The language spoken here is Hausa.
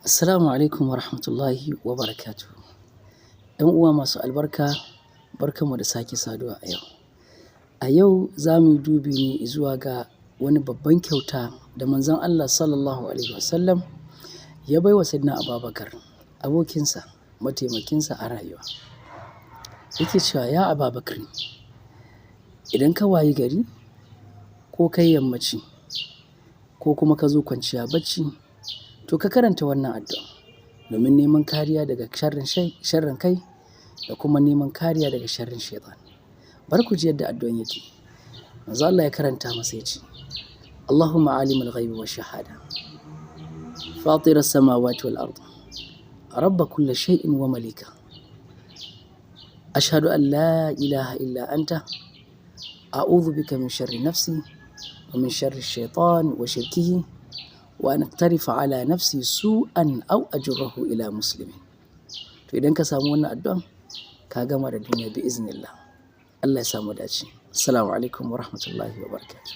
Assalamu alaikum wa rahmatullahi wa barakatuhu. ‘Yan uwa masu albarka, barkanmu da sake saduwa a yau. A yau za mu yi dubi ne zuwa ga wani babban kyauta da manzon Allah sallallahu alaihi wasallam ya bai wa Sayyidina Abubakar, abokinsa, mataimakinsa a rayuwa. Yake cewa, ya Ababakar, idan ka wayi gari ko kai yammaci ko kuma ka zo kwanciya bacci, to ka karanta wannan addu'a domin neman kariya daga sharrin kai da kuma neman kariya daga sharrin shaitan. Bar ku ji yadda addu'an yake. Manzo Allah ya karanta masa ya ce, Allahumma alimul ghaibi wa shahada, fatiras samawati wal ard, rabba kulli shay'in wa malika, ashhadu an la ilaha illa anta, a'udhu bika min sharri nafsi wa min sharri shaitan wa shirkihi wa an aqtarifa ala nafsi su'an aw ajrahu ila muslimin. To idan ka samu wannan addu'an, ka gama da duniya bi iznillah. Allah ya samu dace. Assalamu alaikum wa rahmatullahi wa barakatuh.